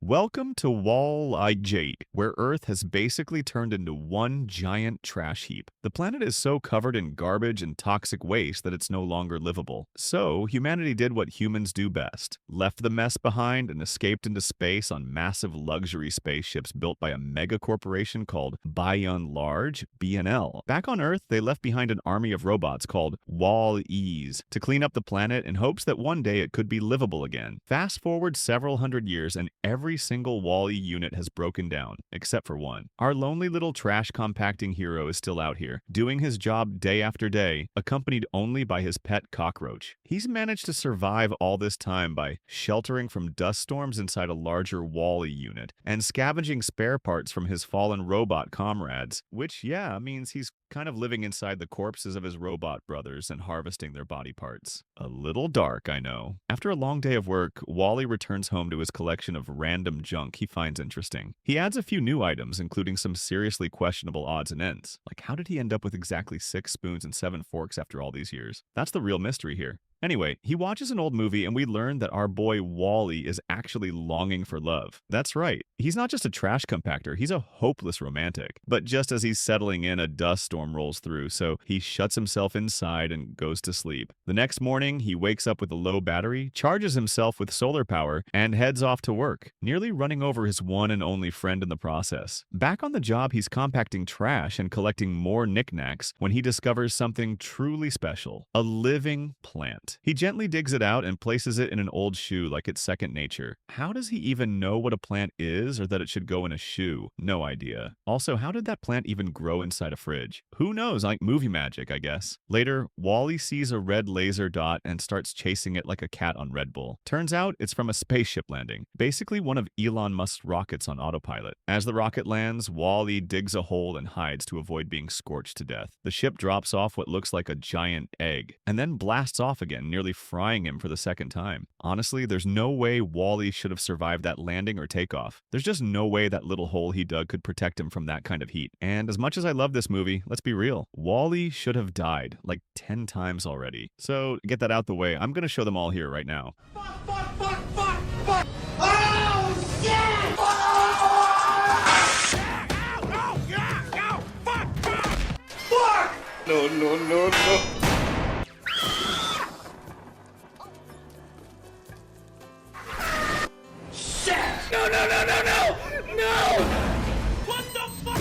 Welcome to Wall-E, where Earth has basically turned into one giant trash heap. The planet is so covered in garbage and toxic waste that it's no longer livable. So, humanity did what humans do best, left the mess behind and escaped into space on massive luxury spaceships built by a mega corporation called Bayon Large, BNL. Back on Earth, they left behind an army of robots called Wall-Es to clean up the planet in hopes that one day it could be livable again. Fast forward several hundred years and every single Wall-E unit has broken down, except for one. Our lonely little trash compacting hero is still out here, doing his job day after day, accompanied only by his pet cockroach. He's managed to survive all this time by sheltering from dust storms inside a larger Wall-E unit, and scavenging spare parts from his fallen robot comrades, which, yeah, means he's kind of living inside the corpses of his robot brothers and harvesting their body parts. A little dark, I know. After a long day of work, Wall-E returns home to his collection of random junk he finds interesting. He adds a few new items, including some seriously questionable odds and ends. Like, how did he end up with exactly 6 spoons and 7 forks after all these years? That's the real mystery here. Anyway, he watches an old movie and we learn that our boy Wall-E is actually longing for love. That's right. He's not just a trash compactor, he's a hopeless romantic. But just as he's settling in, a dust storm rolls through, so he shuts himself inside and goes to sleep. The next morning, he wakes up with a low battery, charges himself with solar power, and heads off to work, nearly running over his one and only friend in the process. Back on the job, he's compacting trash and collecting more knickknacks when he discovers something truly special: a living plant. He gently digs it out and places it in an old shoe like it's second nature. How does he even know what a plant is or that it should go in a shoe? No idea. Also, how did that plant even grow inside a fridge? Who knows, like movie magic, I guess. Later, Wall-E sees a red laser dot and starts chasing it like a cat on Red Bull. Turns out it's from a spaceship landing, basically one of Elon Musk's rockets on autopilot. As the rocket lands, Wall-E digs a hole and hides to avoid being scorched to death. The ship drops off what looks like a giant egg, and then blasts off again, nearly frying him for the second time. Honestly, there's no way Wall-E should have survived that landing or takeoff. There's just no way that little hole he dug could protect him from that kind of heat. And as much as I love this movie, let's be real, Wall-E should have died like 10 times already. So, to get that out the way, I'm gonna show them all here right now. Fuck! Oh, shit! Fuck! No. No! What the fuck?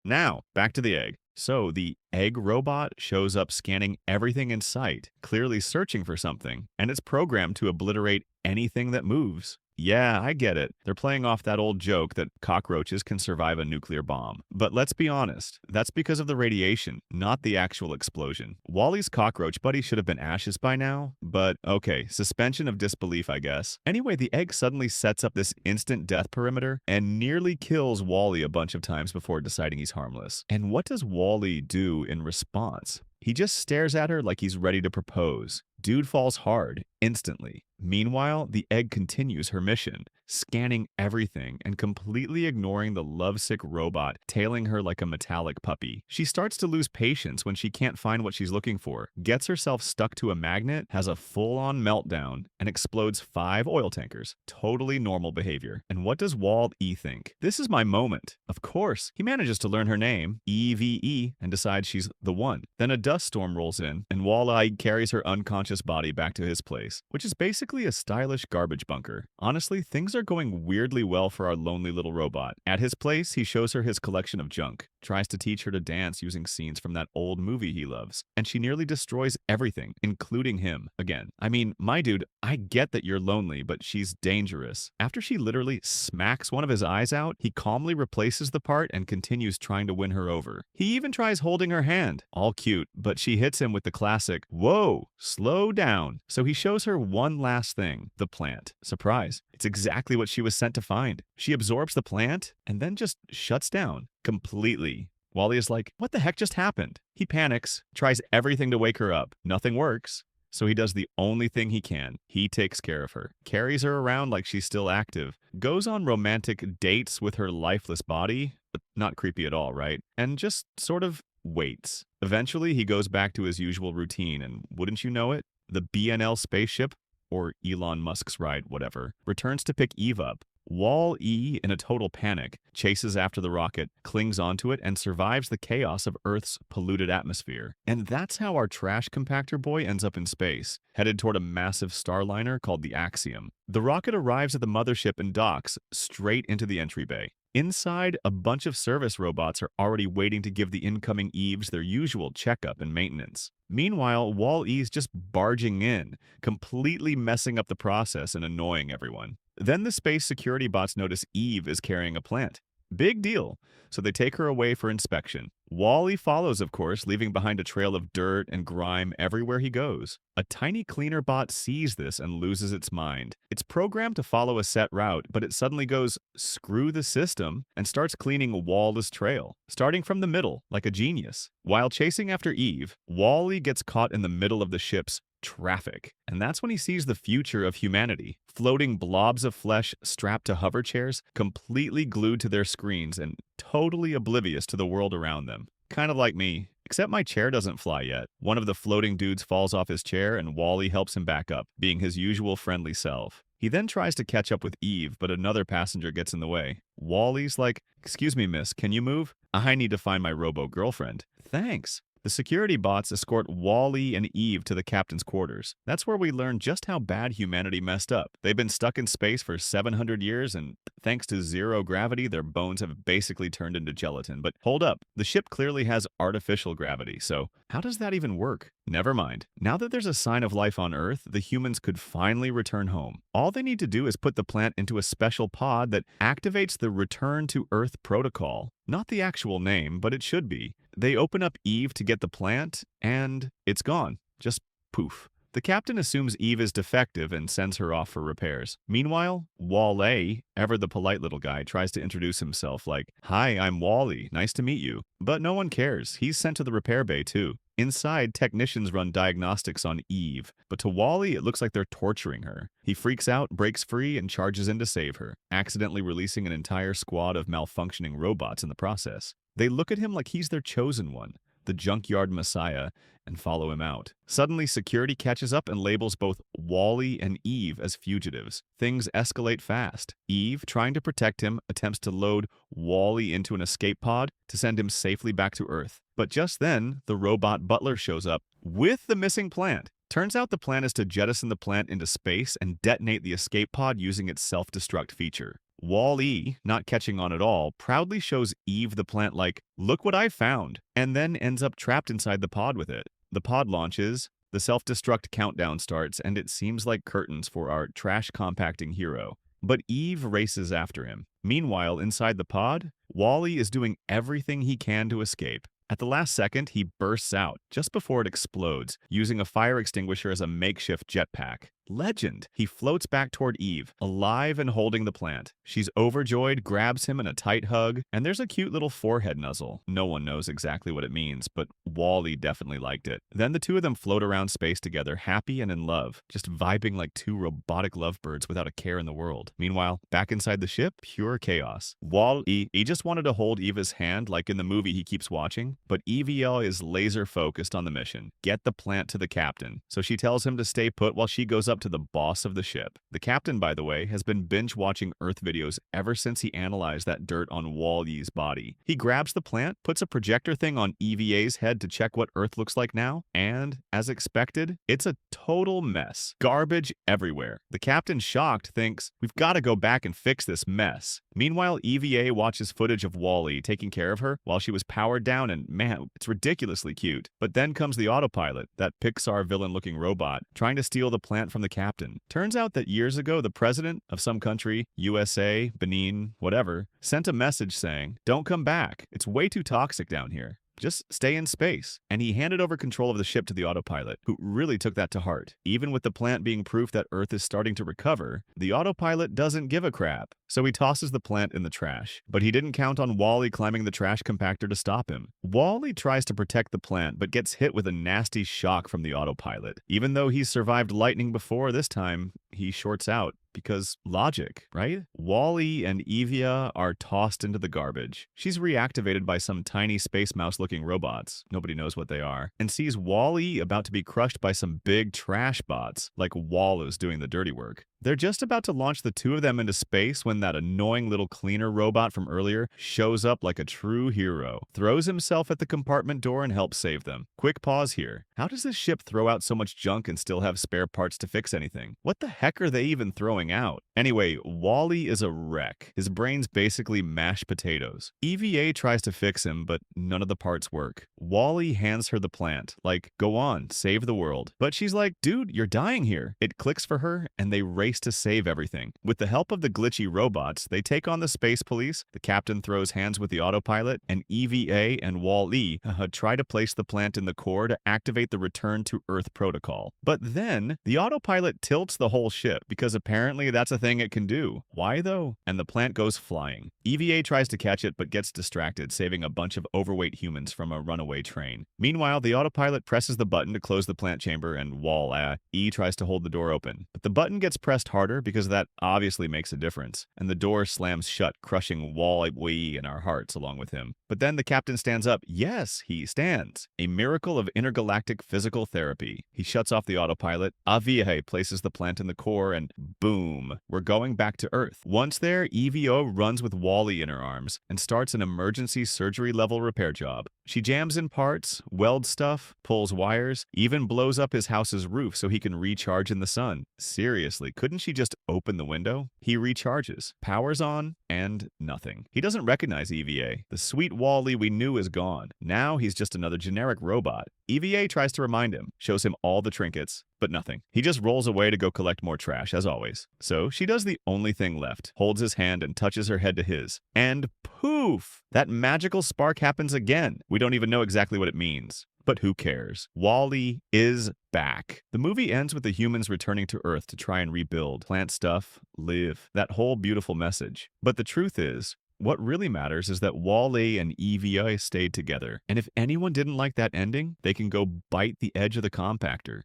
Now, back to the egg. So, the egg robot shows up scanning everything in sight, clearly searching for something, and it's programmed to obliterate anything that moves. Yeah, I get it. They're playing off that old joke that cockroaches can survive a nuclear bomb. But let's be honest, that's because of the radiation, not the actual explosion. Wall-E's cockroach buddy should have been ashes by now, but okay, suspension of disbelief, I guess. Anyway, the egg suddenly sets up this instant death perimeter and nearly kills Wall-E a bunch of times before deciding he's harmless. And what does Wall-E do in response? He just stares at her like he's ready to propose. Dude falls hard, instantly. Meanwhile, the egg continues her mission, scanning everything and completely ignoring the lovesick robot tailing her like a metallic puppy. She starts to lose patience when she can't find what she's looking for, gets herself stuck to a magnet, has a full-on meltdown, and explodes 5 oil tankers. Totally normal behavior. And what does Wall-E think? This is my moment. Of course, he manages to learn her name, EVE, and decides she's the one. Then a dust storm rolls in, and Wall-E carries her unconscious body back to his place, which is basically a stylish garbage bunker. Honestly, things are going weirdly well for our lonely little robot. At his place, he shows her his collection of junk, tries to teach her to dance using scenes from that old movie he loves, and she nearly destroys everything, including him. Again, I mean, my dude, I get that you're lonely, but she's dangerous. After she literally smacks one of his eyes out, he calmly replaces the part and continues trying to win her over. He even tries holding her hand. All cute, but she hits him with the classic, "Whoa, slow down." So he shows her one last thing, the plant. Surprise, it's exactly what she was sent to find. She absorbs the plant and then just shuts down completely. Wall-E is like, what the heck just happened? He panics, tries everything to wake her up. Nothing works. So he does the only thing he can. He takes care of her, carries her around like she's still active, goes on romantic dates with her lifeless body, but not creepy at all, right? And just sort of waits. Eventually, he goes back to his usual routine, and wouldn't you know it, the BNL spaceship, or Elon Musk's ride, whatever, returns to pick Eve up. Wall-E, in a total panic, chases after the rocket, clings onto it, and survives the chaos of Earth's polluted atmosphere. And that's how our trash compactor boy ends up in space, headed toward a massive starliner called the Axiom. The rocket arrives at the mothership and docks straight into the entry bay. Inside, a bunch of service robots are already waiting to give the incoming Eves their usual checkup and maintenance. Meanwhile, Wall-E's just barging in, completely messing up the process and annoying everyone. Then the space security bots notice Eve is carrying a plant. Big deal, so they take her away for inspection. Wall-E follows, of course, leaving behind a trail of dirt and grime everywhere he goes. A tiny cleaner bot sees this and loses its mind. It's programmed to follow a set route, but it suddenly goes, screw the system, and starts cleaning Wall-E's trail, starting from the middle, like a genius. While chasing after Eve, Wall-E gets caught in the middle of the ship's traffic. And that's when he sees the future of humanity. Floating blobs of flesh strapped to hover chairs, completely glued to their screens and totally oblivious to the world around them. Kind of like me, except my chair doesn't fly yet. One of the floating dudes falls off his chair and Wall-E helps him back up, being his usual friendly self. He then tries to catch up with Eve, but another passenger gets in the way. Wall-E's like, "Excuse me, miss, can you move? I need to find my robo-girlfriend." "Thanks." The security bots escort Wall-E and Eve to the captain's quarters. That's where we learn just how bad humanity messed up. They've been stuck in space for 700 years, and thanks to zero gravity, their bones have basically turned into gelatin. But hold up, the ship clearly has artificial gravity, so how does that even work? Never mind. Now that there's a sign of life on Earth, the humans could finally return home. All they need to do is put the plant into a special pod that activates the Return to Earth protocol. Not the actual name, but it should be. They open up Eve to get the plant, and it's gone. Just poof. The captain assumes Eve is defective and sends her off for repairs. Meanwhile, Wall-E, ever the polite little guy, tries to introduce himself like, "Hi, I'm Wall-E, nice to meet you." But no one cares. He's sent to the repair bay too. Inside, technicians run diagnostics on Eve, but to Wall-E, it looks like they're torturing her. He freaks out, breaks free, and charges in to save her, accidentally releasing an entire squad of malfunctioning robots in the process. They look at him like he's their chosen one, the junkyard messiah, and follow him out. Suddenly, security catches up and labels both Wall-E and Eve as fugitives. Things escalate fast. Eve, trying to protect him, attempts to load Wall-E into an escape pod to send him safely back to Earth. But just then, the robot butler shows up with the missing plant. Turns out the plan is to jettison the plant into space and detonate the escape pod using its self-destruct feature. Wall-E, not catching on at all, proudly shows Eve the plant like, "Look what I found," and then ends up trapped inside the pod with it. The pod launches, the self-destruct countdown starts, and it seems like curtains for our trash compacting hero. But Eve races after him. Meanwhile, inside the pod, Wall-E is doing everything he can to escape. At the last second, he bursts out, just before it explodes, using a fire extinguisher as a makeshift jetpack. Legend! He floats back toward Eve, alive and holding the plant. She's overjoyed, grabs him in a tight hug, and there's a cute little forehead nuzzle. No one knows exactly what it means, but Wall-E definitely liked it. Then the two of them float around space together, happy and in love, just vibing like two robotic lovebirds without a care in the world. Meanwhile, back inside the ship, pure chaos. Wall-E, he just wanted to hold Eva's hand like in the movie he keeps watching, but EVL is laser focused on the mission. Get the plant to the captain. So she tells him to stay put while she goes up to the boss of the ship. The captain, by the way, has been binge watching Earth videos ever since he analyzed that dirt on Wall-E's body. He grabs the plant, puts a projector thing on EVA's head to check what Earth looks like now, and, as expected, it's a total mess. Garbage everywhere. The captain, shocked, thinks, "We've got to go back and fix this mess." Meanwhile, EVA watches footage of Wall-E taking care of her while she was powered down, and man, it's ridiculously cute. But then comes the autopilot, that Pixar villain-looking robot, trying to steal the plant from the captain. Turns out that years ago, the president of some country, USA, Benin, whatever, sent a message saying, "Don't come back. It's way too toxic down here. Just stay in space." And he handed over control of the ship to the autopilot, who really took that to heart. Even with the plant being proof that Earth is starting to recover, the autopilot doesn't give a crap. So he tosses the plant in the trash. But he didn't count on Wall-E climbing the trash compactor to stop him. Wall-E tries to protect the plant, but gets hit with a nasty shock from the autopilot. Even though he's survived lightning before, this time, he shorts out. Because logic, right? Wall-E and Evia are tossed into the garbage. She's reactivated by some tiny space mouse-looking robots, nobody knows what they are, and sees Wall-E about to be crushed by some big trash bots, like Wall is doing the dirty work. They're just about to launch the two of them into space when that annoying little cleaner robot from earlier shows up like a true hero, throws himself at the compartment door and helps save them. Quick pause here. How does this ship throw out so much junk and still have spare parts to fix anything? What the heck are they even throwing out? Anyway, Wally is a wreck. His brain's basically mashed potatoes. EVA tries to fix him, but none of the parts work. Wally hands her the plant, like, go on, save the world. But she's like, dude, you're dying here. It clicks for her, and they race to save everything. With the help of the glitchy robots, they take on the space police, the captain throws hands with the autopilot, and EVA and Wall-E try to place the plant in the core to activate the return to Earth protocol. But then, the autopilot tilts the whole ship, because apparently that's a thing it can do. Why though? And the plant goes flying. EVA tries to catch it but gets distracted, saving a bunch of overweight humans from a runaway train. Meanwhile, the autopilot presses the button to close the plant chamber and Wall-E tries to hold the door open. But the button gets pressed harder because that obviously makes a difference, and the door slams shut, crushing Wall-E in our hearts along with him. But then the captain stands up. Yes, he stands. A miracle of intergalactic physical therapy. He shuts off the autopilot, EVA places the plant in the core, and boom, we're going back to Earth. Once there, EVO runs with Wall-E in her arms and starts an emergency surgery-level repair job. She jams in parts, welds stuff, pulls wires, even blows up his house's roof so he can recharge in the sun. Seriously, couldn't she just open the window? He recharges, powers on, and nothing. He doesn't recognize EVA. The sweet Wall-E we knew is gone. Now he's just another generic robot. EVA tries to remind him, shows him all the trinkets, but nothing. He just rolls away to go collect more trash, as always. So she does the only thing left, holds his hand and touches her head to his. And poof! That magical spark happens again. We don't even know exactly what it means. But who cares? Wall-E is back. The movie ends with the humans returning to Earth to try and rebuild, plant stuff, live. That whole beautiful message. But the truth is, what really matters is that Wall-E and EVA stayed together. And if anyone didn't like that ending, they can go bite the edge of the compactor.